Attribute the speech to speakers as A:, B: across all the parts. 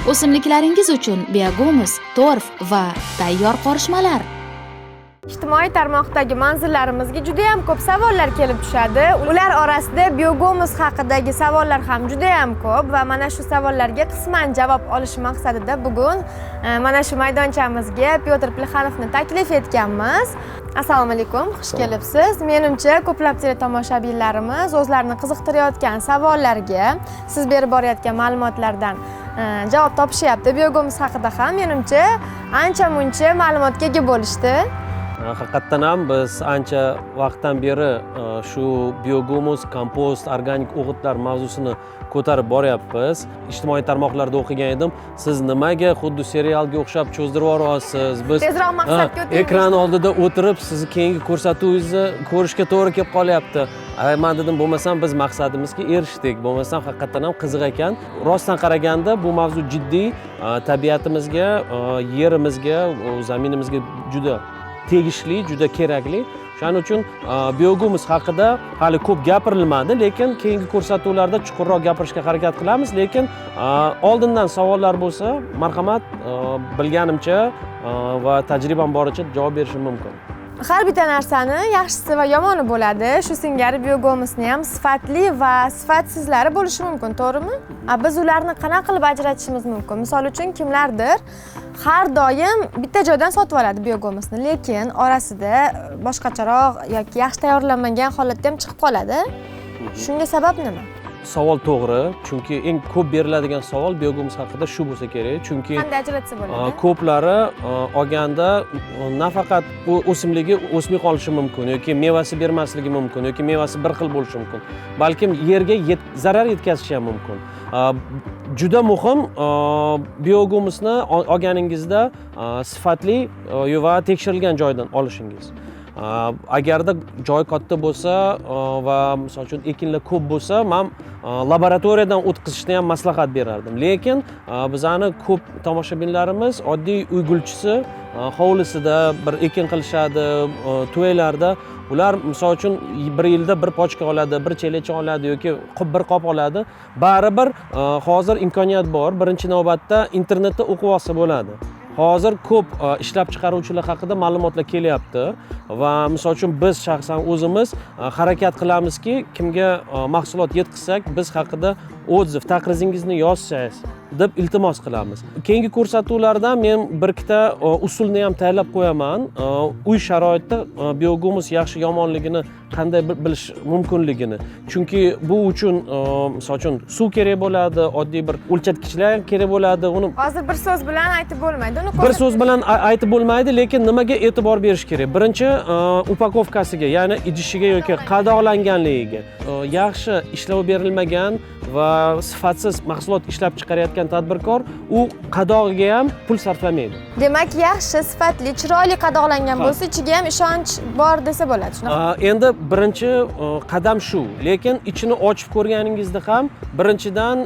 A: O'simliklaringiz uchun biohumus, torf va tayyor qorishmalar.
B: Ijtimoiy tarmoqdagi manzillarimizga juda ham ko'p savollar kelib tushadi. Ular orasida biohumus haqidagi savollar ham juda ham ko'p va mana shu savollarga qisman javob olish maqsadida bugun mana shu maydonchamizga Pyotr Plexanovni taklif etganmiz. Assalomu alaykum, xush kelibsiz. Menimcha, ko'plab teletomoshabinlarimiz o'zlarini qiziqtirayotgan savollarga siz berib borayotgan ma'lumotlardan javob topishyapti. Biohumus haqida ham menimcha ancha-muncha ma'lumotga ega bo'lishdi.
C: Haqiqatdan ham biz ancha vaqtdan beri shu biohumus, kompost, organik o'g'itlar mavzusini ko'tarib boryapmiz. Ijtimoiy tarmoqlarda o'qigan edim. Siz nimaga xuddi serialga o'xshab cho'zdirib yuborasiz? Biz
B: tezroq maqsadga o'taylik.
C: Ekran oldida o'tirib, sizni keyingi ko'rsatuvingizni ko'rishga to'g'ri kelib qolyapti. Men dedim, bo'lmasam biz maqsadimizga erishdik. Bo'lmasam haqiqatdan ham qiziq ekan. Rostdan qaraganda bu mavzu jiddiy, tabiatimizga, yerimizga, zaminimizga juda tegishli, juda kerakli. Shuning uchun biohumus haqida hali ko'p gapirilmadi, lekin keyingi ko'rsatuvlarda chuqurroq gapirishga harakat qilamiz. Lekin oldindan savollar bo'lsa, marhamat, bilganimcha va tajribam boricha javob berishim mumkin.
B: Har bitta narsani yaxshisi va yomoni bo'ladi. Shu singari biohumusni ham sifatli va sifatsizlari bo'lishi mumkin, to'g'rimi? Biz ularni qanaqa qilib ajratishimiz mumkin? Misol uchun kimlardir har doim bitta joydan sotib oladi biohumusni, lekin orasida boshqacharoq yoki yaxshi tayyorlanmagan holatda ham chiqib qoladi. Shunga sabab nima?
C: Savol to'g'ri, chunki eng ko'p beriladigan savol biohumus haqida shu bo'lsa kerak. Chunki
B: qanday ajratsa bo'ladi?
C: Ko'plari olganda nafaqat o'simligi o'smay qolishi mumkin yoki mevasi bermasligi mumkin yoki mevasi bir xil bo'lishi mumkin. Balkim yerga zarar yetkazishi ham mumkin. Juda muhim biohumusni olganingizda sifatli va tekshirilgan joydan olishingiz. Agarda joy katta bo'lsa va misol uchun ekinlar ko'p bo'lsa, men laboratoriyadan o'tkazishni ham maslahat berardim. Lekin bizani ko'p tomoshabinlarimiz oddiy uy gulchisi hovlisida bir ekin qilishadi, to'ylarda ular misol uchun bir yilda bir pochka oladi, bir chelakcha oladi yoki bir qop oladi. Baribir hozir imkoniyat bor, birinchi navbatda internetda o'qib olsa bo'ladi. Hozir ko'p ishlab chiqaruvchilar haqida ma'lumotlar kelyapti va misol uchun biz shaxsan o'zimiz harakat qilamizki, kimga mahsulot yetkazsak, biz haqida otziv, taqrizingizni yozsangiz deb iltimos qilamiz. Keyingi ko'rsatuvlarda men bir ikkita usulni ham tayyorlab qo'yaman. Uy sharoitida biohumus yaxshi yomonligini qanday bilish mumkinligini. Chunki bu uchun misol uchun suv kerak bo'ladi, oddiy bir o'lchatgichlar kerak bo'ladi. Uni
B: hozir bir so'z bilan aytib bo'lmaydi.
C: Bir so'z bilan aytib bo'lmaydi, lekin nimaga e'tibor berish kerak? Birinchi, upakovkasiga, ya'ni idishiga yoki qadoqlanganligiga. Yaxshi ishlov berilmagan va sifatsiz mahsulot ishlab chiqarayotgan tadbirkor u qadog'iga ham pul sarflamaydi.
B: Demak, yaxshi, sifatli, chiroyli qadoqlangan bo'lsa, ichiga ham ishonch bor desa bo'ladi. Shunaqa.
C: Endi birinchi qadam shu, lekin ichini ochib ko'rganingizda ham birinchidan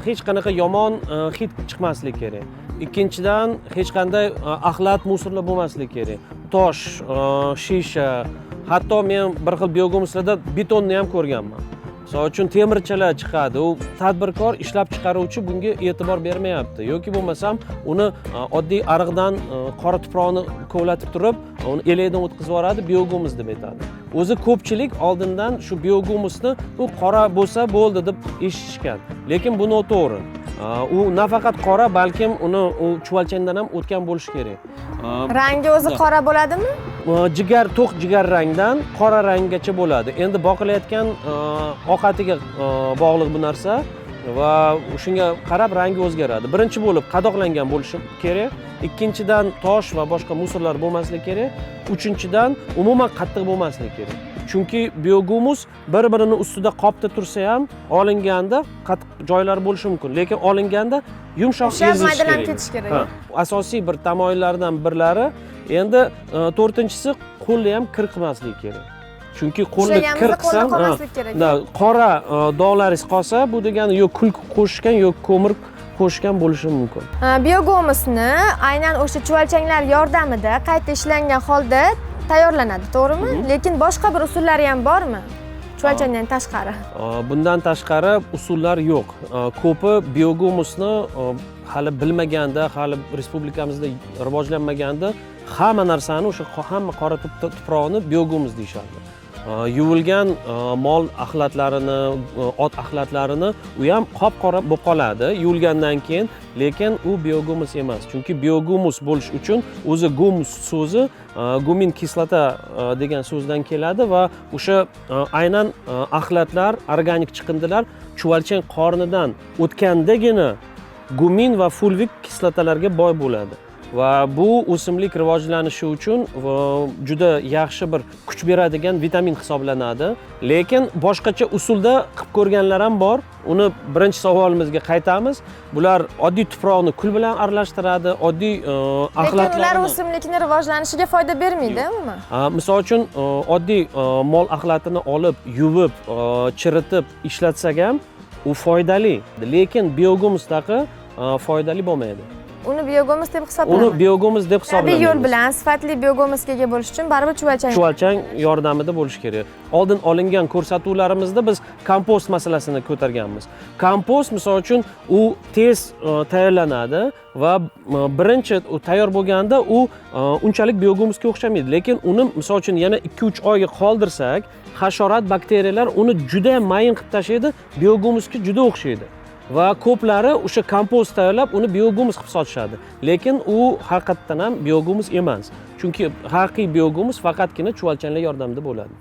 C: hech qanaqa yomon hid chiqmasligi kerak. Ikkinchidan hech qanday axlat, musorlar bo'lmasligi kerak. Tosh, shisha, hatto men bir xil biohumuslarda betonni ham ko'rganman. Misol uchun temirchilar chiqadi. U tadbirkor, ishlab chiqaruvchi bunga e'tibor bermayapti. Yoki bo'lmasam uni oddiy ariqdan qora tuproqni kovlatib turib, uni elekdan o'tkazib yuboradi, biohumus deb aytadi. O'zi ko'pchilik oldindan shu biohumusni u qora bo'lsa bo'ldi deb eshitishgan. Lekin bu noto'g'ri. U nafaqat qora, balkim uni chuvalchangdan ham o'tgan bo'lishi kerak.
B: Rangi o'zi qora bo'ladimi?
C: Jigar, to'q jigar rangdan qora ranggacha bo'ladi. Endi boqilayotgan ovqatiga bog'liq bu narsa va shunga qarab rangi o'zgaradi. Birinchi bo'lib qadoqlangan bo'lishi kerak. Ikkinchidan tosh va boshqa musorlar bo'lmasligi kerak. Uchinchidan umuman qattiq bo'lmasligi kerak. Chunki biohumus bir-birini ustida qopda tursa ham olinganda qattiq joylari bo'lishi mumkin, lekin olinganda yumshoq ezish kerak. Asosiy bir tamoyillardan birlari. Endi to'rtinchisi qo'lni ham kir qilmasligi kerak. Chunki qo'lni kir qilsam, qora dog'laringiz qolsa, bu degani yo kul qo'shgan, yo ko'mir qo'shgan bo'lishi mumkin.
B: Biohumusni aynan o'sha chuvalchanglar yordamida qayta ishlangan holda tayyorlanadi, to'g'rimi? Lekin boshqa bir usullari ham bormi? chuvalchangdan tashqari.
C: Bundan tashqari usullar yo'q. Ko'pi biogumusni hali bilmaganda, hali respublikamizda rivojlanmaganda hamma narsani o'sha hamma qora tuproqni biogumus deyishardi. Yuvilgan mol axlatlarini, ot axlatlarini u ham qop-qora bo'lib qoladi yuvilgandan keyin, lekin u biogumus emas. Chunki biogumus bo'lish uchun o'zi gumus so'zi gumin kislota degan so'zdan keladi va o'sha aynan axlatlar, organik chiqindilar chuvalchang qornidan o'tgandagina gumin va fulvik kislotalarga boy bo'ladi. Va bu o'simlik rivojlanishi uchun juda yaxshi bir kuch beradigan vitamin hisoblanadi. Lekin boshqacha usulda qilib ko'rganlar ham bor. Uni birinchi savolimizga qaytamiz. Bular oddiy tuproqni kul bilan aralashtiradi, oddiy axlatlarni.
B: Lekin ular o'simlikning rivojlanishiga foyda bermaydi, umuman.
C: Misol uchun oddiy mol axlatini olib, yuvib, chiritib ishlatsak ham u foydali. Lekin biogumusdagi foydali bo'lmaydi.
B: Uni biogumus deb hisoblanadi.
C: Uni biogumus deb hisoblanadi.
B: Tabiiy yo'l bilan sifatli biogumusga ega bo'lish uchun baribir
C: chuvalchang yordamida bo'lish kerak. Oldin olingan ko'rsatuvlarimizda biz kompost masalasini ko'targanmiz. Kompost misol uchun u tez tayyorlanadi va birinchi u tayyor bo'lganda u unchalik biogumusga o'xshamaydi, lekin uni misol uchun yana 2-3 oyga qoldirsak, hasharot, bakteriyalar uni juda ham mayin qilib tashlaydi, biogumusga juda o'xshaydi. Va ko'plari o'sha kompost tayyorlab uni biogumus qilib sotishadi. Lekin u haqiqatan ham biogumus emas. Chunki haqiqiy biogumus faqatgina chuvalchanglar yordamida bo'ladi.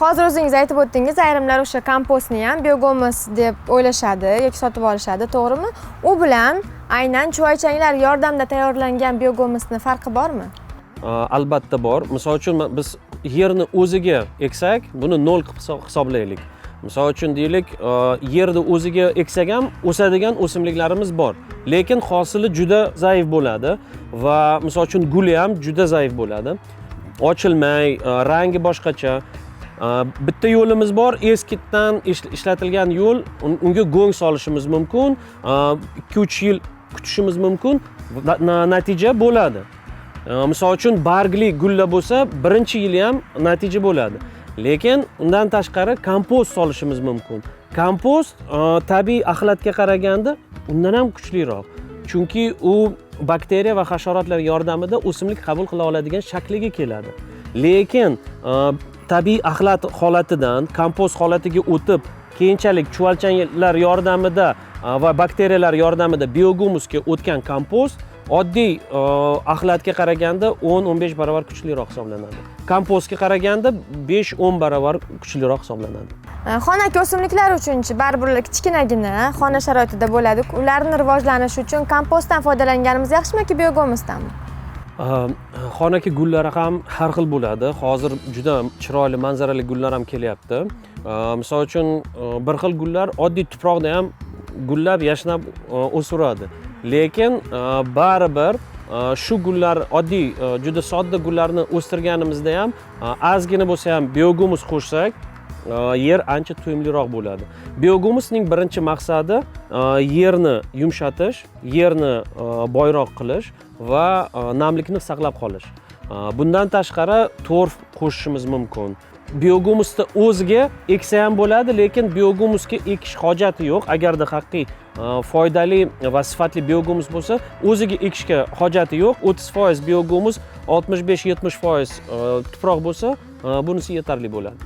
B: Hozir o'zingiz aytib o'tdingiz, ayrimlar o'sha kompostni ham biogumus deb o'ylashadi yoki sotib olishadi, to'g'rimi? U bilan aynan chuvalchanglar yordamida tayyorlangan biogumusning farqi bormi?
C: Albatta bor. Misol uchun biz yerni o'ziga eksak, buni 0 qilib hisoblaylik. Misol uchun deylik, yerni o'ziga eksak ham o'sadigan o'simliklarimiz bor. Lekin hosili juda zaif bo'ladi va misol uchun guli ham juda zaif bo'ladi. Ochilmay, rangi boshqacha. Bitta yo'limiz bor, eskidan ishlatilgan yo'l, unga go'ng solishimiz mumkin, 2-3 yil kutishimiz mumkin, natija bo'ladi. Misol uchun bargli gulla bo'lsa, birinchi yili ham natija bo'ladi. Lekin undan tashqari kompost solishimiz mumkin. Kompost tabiiy axlatga qaraganda undan ham kuchliroq. Chunki u bakteriya va hasharotlar yordamida o'simlik qabul qila oladigan shakliga keladi. Lekin tabiiy axlat holatidan kompost holatiga o'tib, keyinchalik chuvalchanglar yordamida va bakteriyalar yordamida biogumusga o'tgan kompost oddiy axlatga qaraganda 10-15 barobar kuchliroq hisoblanadi. Kompostga qaraganda 5-10 barobar kuchliroq hisoblanadi.
B: Xonaki o'simliklar uchunchi baribir kichkinagina xona sharoitida bo'ladi-ku. Ularning rivojlanishi uchun kompostdan foydalanganimiz yaxshimi yoki biogumusdanmi?
C: Xonaki gullar ham har xil bo'ladi. Hozir juda chiroyli manzarali gullar ham kelyapti. Misol uchun bir xil gullar oddiy tuproqda ham gullab, yashnab o'siradi. Lekin baribir shu gullar oddiy juda sodda gullarni o'stirganimizda ham ozgina bo'lsa ham biogumus qo'shsak, yer ancha to'yimliroq bo'ladi. Biogumusning birinchi maqsadi yerni yumshatish, yerni boyroq qilish va namlikni saqlab qolish. Bundan tashqari torf qo'shishimiz mumkin. Biogumusni o'ziga eksa ham bo'ladi, lekin biogumusga ekish hojati yo'q. Agarda haqiqiy foydali va sifatli biogumus bo'lsa, o'ziga ekishga hojati yo'q. 30% biogumus, 65-70% tuproq bo'lsa, bunisi yetarli bo'ladi.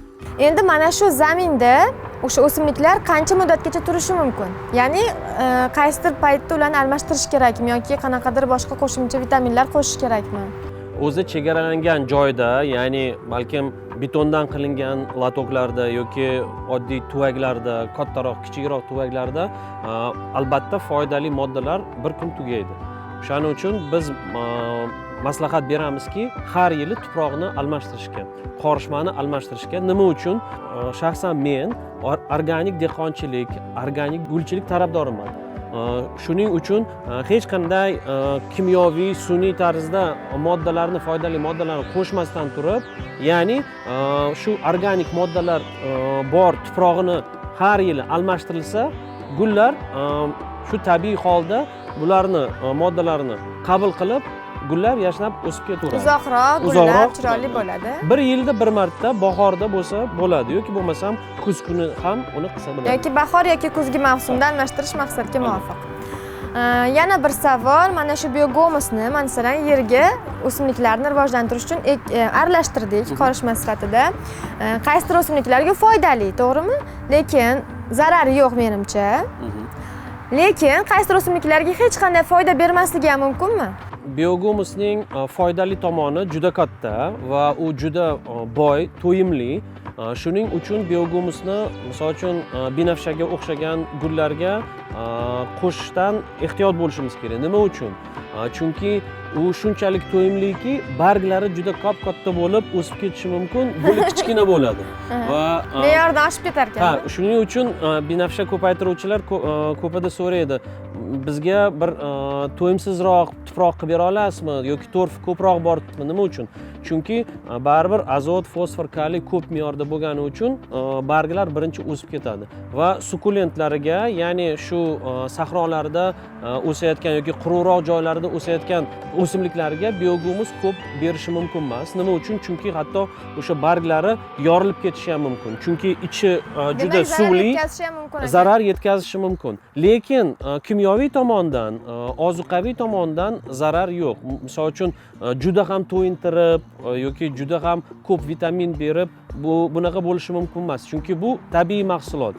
B: Endi mana shu zaminda o'sha o'simliklar qancha muddatgacha turishi mumkin? Ya'ni qaysidir paytda ularni almashtirish kerakmi yoki qanaqadir boshqa qo'shimcha vitaminlar qo'shish kerakmi?
C: O'zi chegaralangan joyda, ya'ni balkim betondan qilingan latoklarda yoki oddiy tuvaklarda, kattaroq, kichikroq tuvaklarda albatta foydali moddalar bir kun tugaydi. Shuning uchun biz maslahat beramizki, har yili tuproqni almashtirishga, qorishmani almashtirishga. Nima uchun? Shaxsan men organik dehqonchilik, organik gulchilik tarafdoriman. Shuning uchun hech qanday kimyoviy, sun'iy tarzda moddalarni, foydali moddalarni qo'shmasdan turib, ya'ni shu organik moddalar bor tuprog'ini har yili almashtirilsa, gullar shu tabiiy holda bularni moddalarini qabul qilib, gullar yashnab o'sib ketaveradi.
B: Uzoqroq gullar chiroyli bo'ladi.
C: Bir yilda bir marta bahorda bo'lsa bo'ladi yoki bo'lmasam kuz kuni ham uni qilsa bo'ladi.
B: Yoki bahor yoki kuzgi mavsumda almashtirish maqsadga muvofiq. Yana bir savol, mana shu biogomusni masalan yerga o'simliklarni rivojlantirish uchun aralashtirdik qorishma sifatida. Qaysidir o'simliklarga foydali, to'g'rimi? Lekin zarari yo'q menimcha. Lekin qaysidir o'simliklarga hech qanday foyda bermasligi ham mumkinmi?
C: Biogomusning foydali tomoni juda katta va u juda boy, to'yimli. Shuning uchun biogomusni misol uchun binafshaga o'xshagan gullarga qo'shishdan ehtiyot bo'lishimiz kerak. Nima uchun? Chunki u shunchalik to'yimliki, barglari juda katta bo'lib o'sib ketishi mumkin, guli kichkina bo'ladi va
B: me'yordan oshib ketar ekan.
C: Shuning uchun binafsha ko'paytiruvchilar ko'pada so'raydi. Bizga bir to'yimsizroq tuproq qilib bera olasizmi yoki torf ko'proq bormi? Nima uchun? Chunki baribir azot, fosfor, kaliy ko'p me'yorda bo'lgani uchun barglar birinchi o'sib ketadi va sukulentlariga, ya'ni shu sahrolarda o'sayotgan yoki quruqroq joylarda o'sayotgan o'simliklarga biogomus ko'p berishi mumkin emas. Nima uchun? Chunki hatto o'sha barglari yorilib ketishi ham mumkin. Chunki ichi juda suvli, zarar yetkazishi mumkin. Lekin kimyoviy tomondan, ozuqaviy tomondan zarar yo'q. Misol uchun juda ham to'yintirib yoki juda ham ko'p vitamin berib bunaqa bo'lishi mumkin emas. Chunki bu tabiiy mahsulot.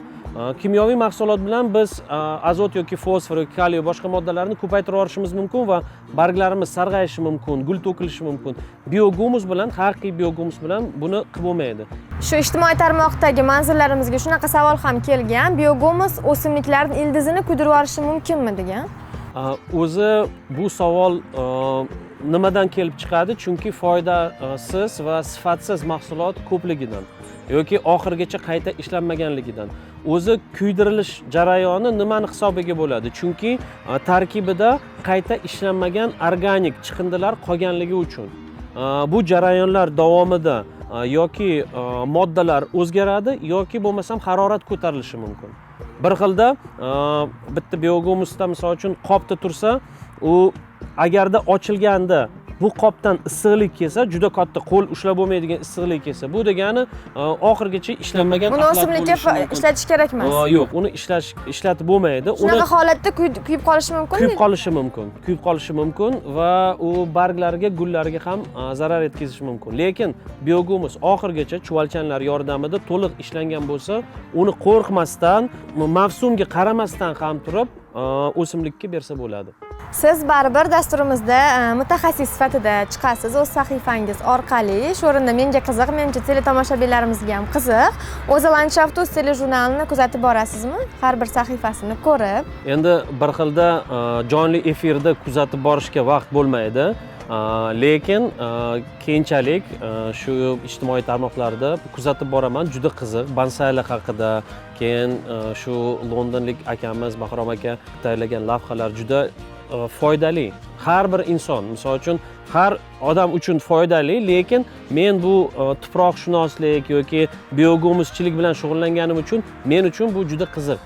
C: Kimyoviy mahsulot bilan biz azot yoki fosfor yoki kaliy boshqa moddalarni ko'paytirib yuborishimiz mumkin va barglarimiz sarg'ayishi mumkin, gul to'kilishi mumkin. Biogomus bilan, haqiqiy biogomus bilan buni qilib bo'lmaydi.
B: Shu ijtimoiy tarmoqdagi manzillarimizga shunaqa savol ham kelgan. Biogomus o'simliklarning ildizini kuydirib yuborishi mumkinmi degan?
C: O'zi bu savol nimadan kelib chiqadi? Chunki foydasiz va sifatsiz mahsulot ko'pligidan yoki oxirigacha qayta ishlanmaganligidan. O'zi kuydirilish jarayoni nimani hisobiga bo'ladi? Chunki tarkibida qayta ishlanmagan organik chiqindilar qolganligi uchun. Bu jarayonlar davomida yoki moddalar o'zgaradi yoki bo'lmasam harorat ko'tarilishi mumkin. Bir xilda bitta biogomusda misol uchun qopda tursa, u agarda ochilganda bu qopdan issiqlik kelsa, juda katta qo'l ushlab bo'lmaydigan issiqlik kelsa, bu degani oxirigacha ishlanmagan
B: uni o'simlikka ishlatish kerak emas.
C: Yo'q, uni ishlatib bo'lmaydi.
B: Shunaqa holatda kuyib qolishi mumkin.
C: Kuyib qolishi mumkin va u barglariga, gullariga ham zarar yetkazishi mumkin. Lekin biogomus oxirigacha chuvalchanlar yordamida to'liq ishlangan bo'lsa, uni qo'rqmasdan, mavsumga qaramasdan ham turib o'simlikka bersa bo'ladi.
B: Siz baribir dasturimizda mutaxassis sifatida chiqasiz o'z sahifangiz orqali. Shu o'rinda menga qiziq, menimcha teletomoshabinlarimizga ham qiziq. O'zi Landschaft.uz telejurnalini kuzatib borasizmi? Har bir sahifasini ko'rib.
C: Endi bir xilda jonli efirda kuzatib borishga vaqt bo'lmaydi. Lekin keyinchalik shu ijtimoiy tarmoqlarda kuzatib boraman, juda qiziq. Bonsaylar haqida, keyin shu londonlik akamiz Bahrom aka tayyorlagan lavhalar juda foydali. Har bir inson, misol uchun har odam uchun foydali, lekin men bu tuproqshunoslik yoki biogomuschilik bilan shug'ullanganim uchun men uchun bu juda qiziq.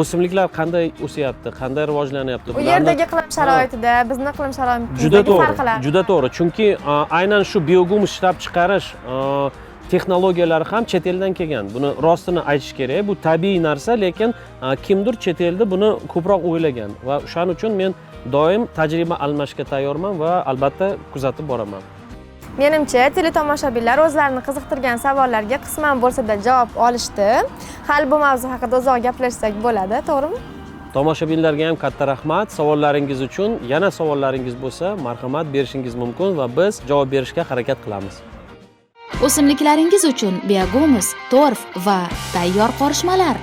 C: O'simliklar qanday o'syapti, qanday rivojlanyapti,
B: u yerdagi iqlim sharoitida bizni iqlim
C: sharoitidagi farqlar juda to'g'ri. Chunki aynan shu biogomus ishlab chiqarish texnologiyalari ham chet eldan kelgan. Buni rostini aytish kerak. Bu tabiiy narsa, lekin kimdir chet elda buni ko'proq o'ylagan va o'shaning uchun men doim tajriba almashishga tayyorman va albatta kuzatib boraman.
B: Menimcha teletomoshabinlar o'zlarini qiziqtirgan savollarga qisman bo'lsa-da javob olishdi. Hali bu mavzu haqida uzoq gaplashsak bo'ladi, to'g'rimi?
C: Tomoshabinlarga ham katta rahmat. Savollaringiz uchun yana savollaringiz bo'lsa, marhamat berishingiz mumkin va biz javob berishga harakat qilamiz.
A: O'simliklaringiz uchun biogomus, torf va tayyor qorishmalar